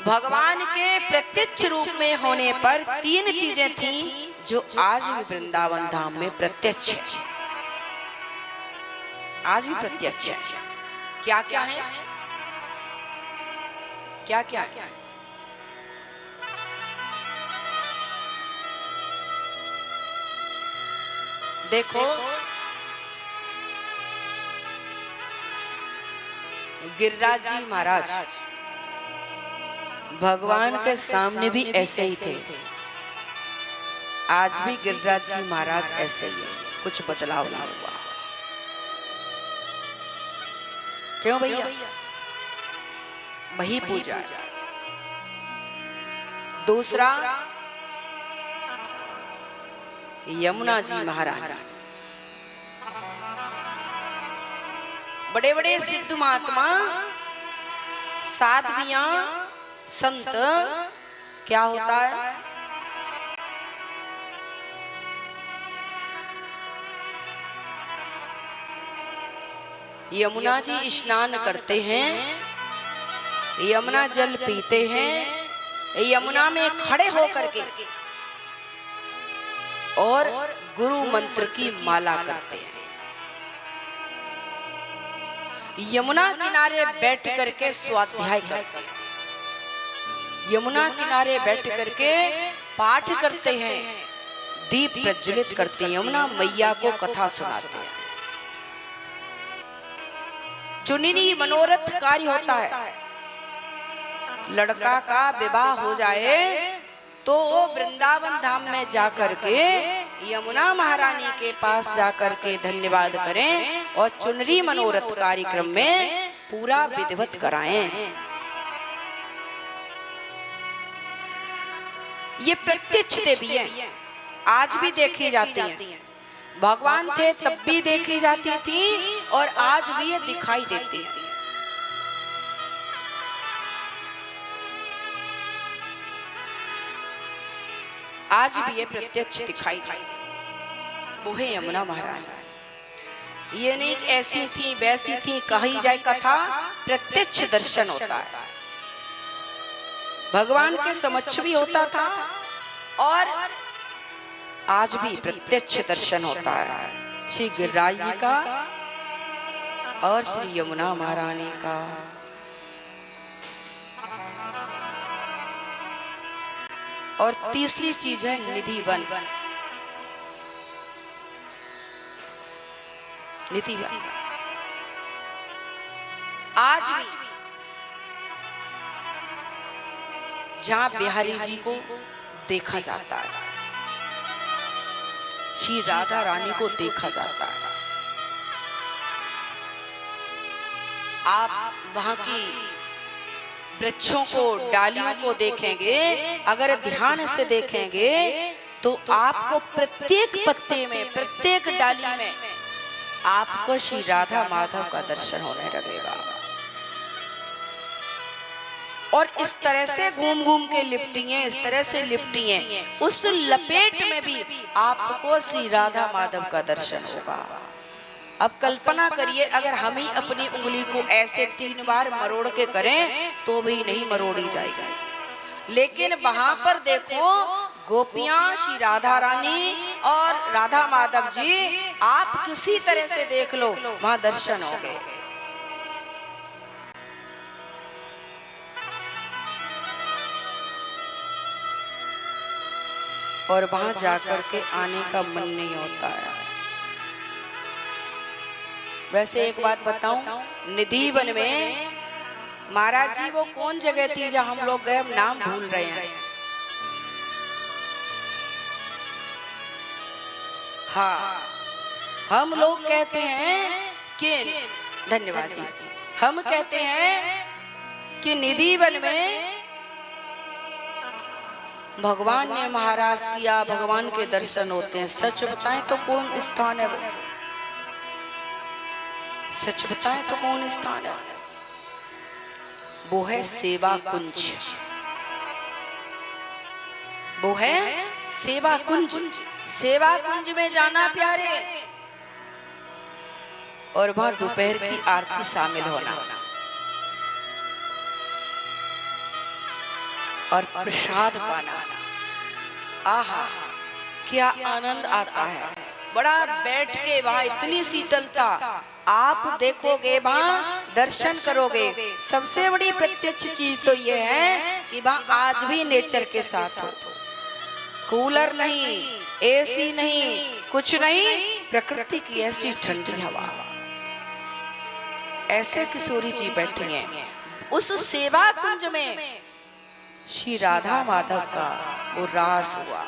भगवान के प्रत्यक्ष रूप में होने पर तीन चीजें थीं जो आज भी वृंदावन धाम में प्रत्यक्ष है, आज भी प्रत्यक्ष है। क्या क्या है? क्या क्या है? देखो, गिरिराज जी महाराज भगवान के सामने भी ऐसे ही थे, आज भी गिरिराज जी महाराज ऐसे ही है, कुछ बदलाव नहीं हुआ। क्यों भैया? वही पूजा है। दूसरा, यमुना जी महाराज, बड़े बड़े सिद्ध महात्मा, साध्वियां, संत, क्या होता है? यमुना जी स्नान करते हैं, यमुना जल पीते हैं, यमुना में खड़े होकर के और गुरु मंत्र की माला करते हैं। यमुना किनारे बैठ करके स्वाध्याय करते हैं, यमुना किनारे बैठ करके पाठ करते हैं, दीप प्रज्वलित करते हैं, यमुना मैया को कथा सुनाते हैं। चुनिनी मनोरथ कार्य होता है, लड़का का विवाह हो जाए तो वृंदावन धाम में जाकर के यमुना महारानी के पास जाकर के धन्यवाद करें और चुनरी मनोरथ कार्यक्रम में पूरा विधिवत कराएं। ये प्रत्यक्ष देवी है, आज भी देखी जाती हैं। भगवान थे तब भी देखी जाती थी और आज भी ये दिखाई देती है। आज भी ये प्रत्यक्ष दिखाई देती, वो है यमुना महारानी। ये नहीं ऐसी थी वैसी थी कही जाए कथा, प्रत्यक्ष दर्शन होता है, भगवान के समक्ष भी होता था और आज भी प्रत्यक्ष दर्शन होता है श्री गिरिराज जी का और श्री यमुना महारानी का। और तीसरी चीज है निधि वन। निधि वन आज भी जहां बिहारी जी को देखा जाता है, श्री राधा रानी को देखा जाता है, आप वहां की वृक्षों को, डालियों को देखेंगे, अगर ध्यान से देखेंगे तो आपको प्रत्येक पत्ते में, प्रत्येक डाली में आपको श्री राधा माधव का दर्शन होने लगेगा। और इस तरह से घूम घूम के लिपटी हैं, इस तरह से लिपटी हैं, उस लपेट में भी आपको श्री राधा माधव का दर्शन होगा। अब कल्पना करिए, अगर हम ही अपनी उंगली को ऐसे 3 बार मरोड़ के करें तो भी नहीं मरोड़ी जाएगी, लेकिन वहां पर देखो गोपियां, श्री राधा रानी और राधा माधव जी, आप किसी तरह से देख लो, वहां दर्शन हो गए। और वहां जाकर के आने का मन नहीं होता है। वैसे एक बात बताऊं, निधि वन में महाराज जी वो कौन जगह थी जहां हम लोग गए, नाम भूल रहे हैं। हाँ, हम लोग कहते हैं कि, धन्यवाद जी, हम कहते हैं कि निधि वन में भगवान ने महाराज किया, भगवान के दर्शन होते हैं। सच बताएं तो कौन स्थान है वो? सच बताएं तो कौन स्थान है वो? है सेवा कुंज, वो है सेवा कुंज। सेवा कुंज में जाना प्यारे, और वहां दोपहर की आरती शामिल होना। और प्रसाद पाना, आहा क्या आनंद आता है। बड़ा बैठ के वहां इतनी शीतलता, आप देखोगे वहां दर्शन करोगे। सबसे बड़ी प्रत्यक्ष चीज तो ये है कि वहां आज भी नेचर के साथ हो। कूलर नहीं, एसी नहीं, कुछ नहीं, प्रकृति की ऐसी ठंडी हवा। ऐसे किशोरी जी बैठी हैं उस सेवा कुंज में। श्री राधा माधव का वो रास हुआ।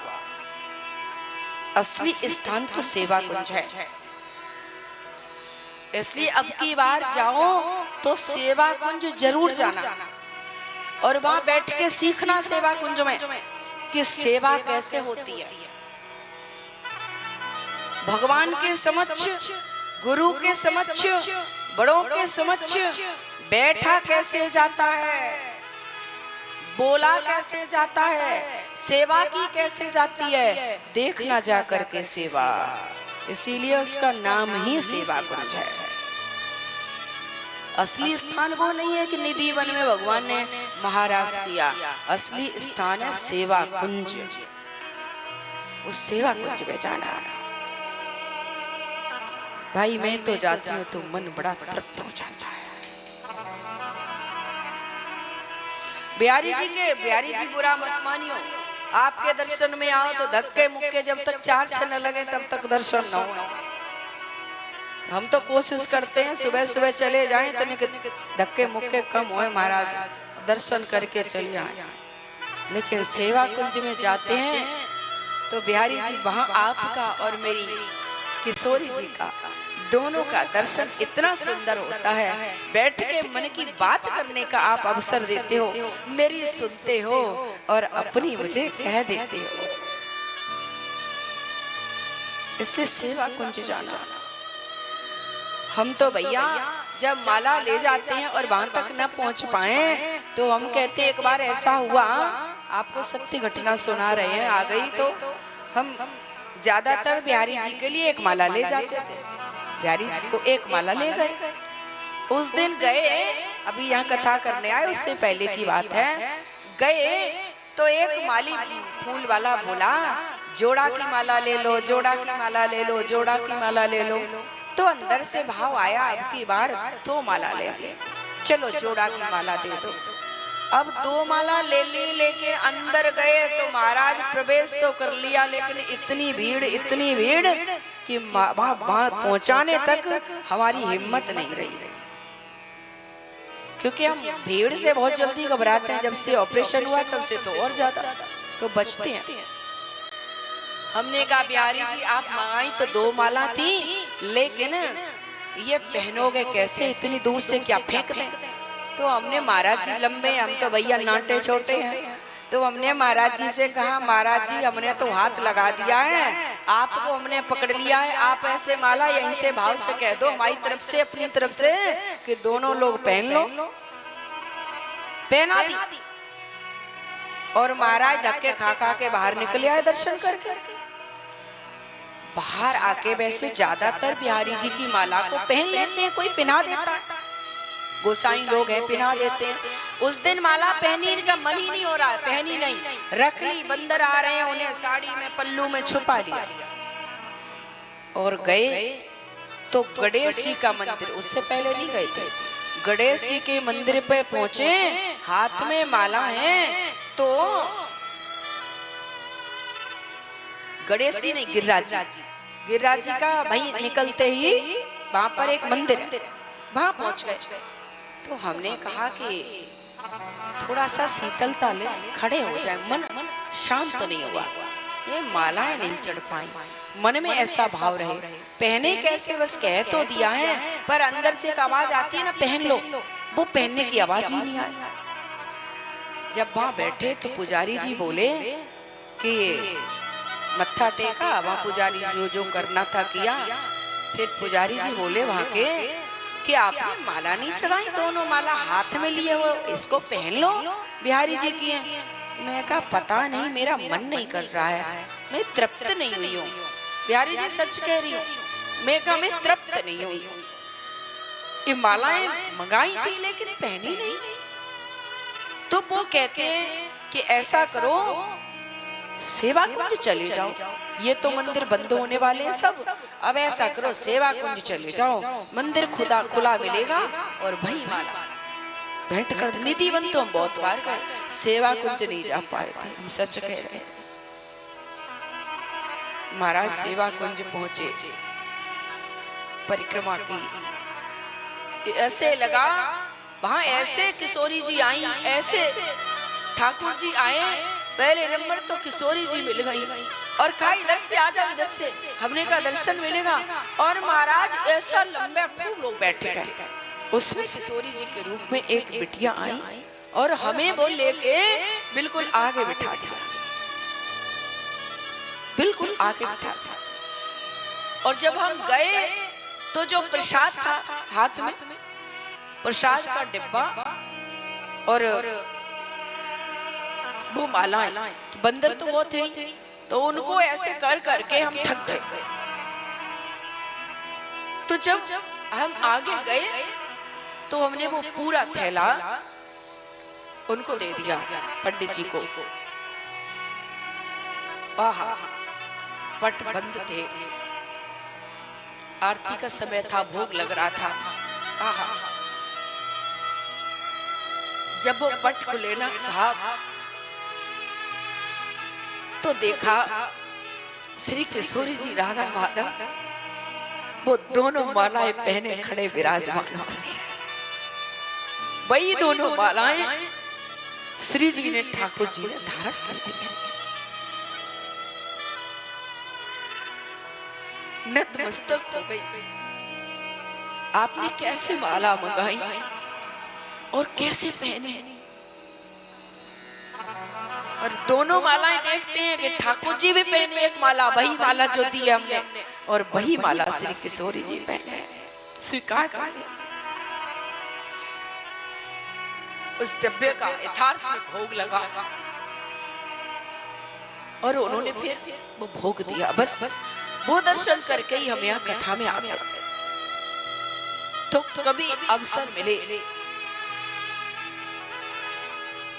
असली स्थान तो सेवा कुंज है, इसलिए अब की बार जाओ तो सेवा कुंज जरूर जाना और वहां बैठ के सीखना सेवा कुंज में कि सेवा कैसे होती है। भगवान के समक्ष, गुरु के समक्ष, बड़ों के समक्ष बैठा कैसे जाता है, बोला कैसे जाता है, सेवा की कैसे जाती है, देखना जा करके सेवा। इसीलिए उसका नाम ही सेवा कुंज है। असली स्थान वो नहीं है कि निधि वन में भगवान ने महाराज किया। असली स्थान है सेवा कुंज। उस सेवा कुंज में जाना है। भाई मैं तो जाती हूँ तो मन बड़ा तृप्त हो जाता है। बिहारी जी बुरा मत मानियो, आपके दर्शन में आओ तो धक्के मुक्के जब तक 4 छन न लगे तब तक दर्शन न हो। हम तो कोशिश करते हैं सुबह सुबह चले जाएं तो धक्के मुक्के कम होए, महाराज दर्शन करके चले आए। लेकिन सेवा कुंज में जाते हैं तो बिहारी जी वहां आपका और मेरी किशोरी जी का दोनों का दर्शन इतना सुंदर होता है। बैठ के मन की बात करने का आप अवसर देते हो, मेरी सुनते हो और अपनी मुझे कह देते हो। इसलिए सेवा कुंज जाना। हम तो भैया जब माला ले जाते हैं और वहां तक न पहुंच पाए तो हम कहते हैं एक बार ऐसा हुआ, आपको सत्य घटना सुना रहे हैं, आ गई तो हम ज्यादातर बिहारी जी के लिए एक माला ले जाते थे। बिहारी जी को एक माला ले गए। उस दिन गए, अभी यहाँ कथा करने आए उससे पहले की बात है, गए तो एक माली फूल वाला बोला जोड़ा की माला ले लो, जोड़ा की माला ले लो, जोड़ा की माला ले लो। तो अंदर से भाव आया अब की बार 2 माला लेंगे, चलो जोड़ा की माला दे दो। अब 2 माला ले ली, लेकिन अंदर गए तो महाराज प्रवेश तो कर लिया, लेकिन इतनी भीड़ कि वहां पहुंचाने तक हमारी हिम्मत नहीं रही। क्योंकि हम भीड़ से बहुत जल्दी घबराते हैं। जब से ऑपरेशन हुआ तब से तो और ज्यादा तो बचते हैं। हमने कहा बिहारी जी आप मंगाई तो 2 माला थी, लेकिन ये पहनोगे कैसे, इतनी दूर से क्या फेंक दें। तो हमने महाराज जी लंबे, हम तो भैया नाटे छोटे हैं, तो हमने महाराज जी से कहा महाराज जी हमने तो हाथ लगा दिया है, आपको हमने पकड़ लिया है, आप ऐसे माला यहीं से भाव से कह दो हमारी तरफ से, अपनी तरफ से कि दोनों लोग पहन लो। पहना दी और महाराज धक्के खा खा के बाहर निकले आए दर्शन करके। बाहर आके वैसे ज्यादातर बिहारी जी की माला को पहन लेते हैं, कोई पहना देता है, गोसाई लोग हैं पहना देते हैं। उस दिन माला पहनी का मन ही नहीं हो रहा है, पहनी नहीं, रख ली। बंदर आ रहे हैं, उन्हें साड़ी में पल्लू में छुपा लिया और गए तो गणेश जी का मंदिर, उससे पहले नहीं गए थे, गणेश जी के मंदिर पे पहुंचे, हाथ में माला है तो गणेश जी नहीं गिरिराज जी का भाई निकलते ही वहां पर एक मंदिर है, वहां पहुंच गए। तो हमने कहा कि थोड़ा सा शीतलता ले, खड़े हो जाए, मन शांत नहीं हुआ, ये मालाएं नहीं चढ़ पाई, मन में ऐसा भाव रहे, पहने कैसे, बस कह तो दिया है पर अंदर से एक आवाज आती है ना पहन लो, वो पहनने की आवाज ही नहीं आई। जब वहां बैठे तो पुजारी जी बोले कि मत्था टेका, वहां पुजारी जी जो करना था किया। फिर पुजारी जी बोले वहां के कि आपने माला नहीं चढ़ाई, दोनों माला हाथ में लिए हो, इसको पहन लो, बिहारी जी की है। मैं कहा पता नहीं, मेरा मन नहीं कर रहा है, मैं तृप्त नहीं हुई हूँ। बिहारी जी सच कह रही हूँ, मैं कहा मैं तृप्त नहीं हुई हूँ। ये मालाएं मंगाई थी लेकिन पहनी नहीं। तो वो कहते हैं कि ऐसा करो, सेवा कुंज चले जाओ। ये तो मंदिर बंद होने वाले हैं सब, अब ऐसा करो सेवा कुंज चले जाओ, मंदिर खुदा खुला मिलेगा और वही माला भेंट कर। निधि बन तो हम बहुत बार गए, सेवा कुंज नहीं जा पाए थे, हम सच कह रहे हैं। महाराज सेवा कुंज पहुंचे, परिक्रमा की, ऐसे लगा वहां ऐसे किशोरी जी आई, ऐसे ठाकुर जी आए, पहले नंबर तो किशोरी जी मिल गई और कहा इधर से आ जाओ, इधर से, हमने कहा दर्शन मिलेगा। और महाराज ऐसा लंबा खूब लोग बैठे रहे, उसमें किशोरी जी के रूप में एक बिटिया आई और हमें वो लेके बिल्कुल आगे बिठा दिया, बिल्कुल आगे बिठा दिया। और जब हम गए तो जो प्रसाद था हाथ में, प्रसाद का डिब्बा और वो मालाएं, बंदर तो वो थे, तो उनको ऐसे कर करके हम थक गए। तो जब हम आगे गए तो हमने वो पूरा थैला उनको दे दिया, पंडित जी को। आहा, पट बंद थे, आरती का समय था, भोग लग रहा था। आहा, जब वो पट खुले ना साहब, तो देखा श्री किशोरी जी राधा माधव वो दोनों मालाएं पहने खड़े विराजमान होते हैं। वही दोनों मालाएं श्री जी ने, ठाकुर जी ने धारण कर दी है। नतमस्तक हो गई, आपने कैसे माला मंगाई और कैसे पहने? और दोनों मालाएं देखते हैं कि ठाकुर जी भी पहने एक माला, वही माला जो दी है हमने, और वही माला श्री किशोरी जी पहने, स्वीकार कर लिया। उस डब्बे का यथार्थ में भोग लगा और उन्होंने फिर वो भोग दिया। बस वो दर्शन करके ही हम यहाँ कथा में आ गए। तो कभी अवसर मिले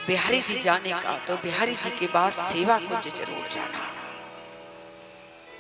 बिहारी जी जाने का, तो बिहारी जी के बाद सेवा कुंज जरूर जाना।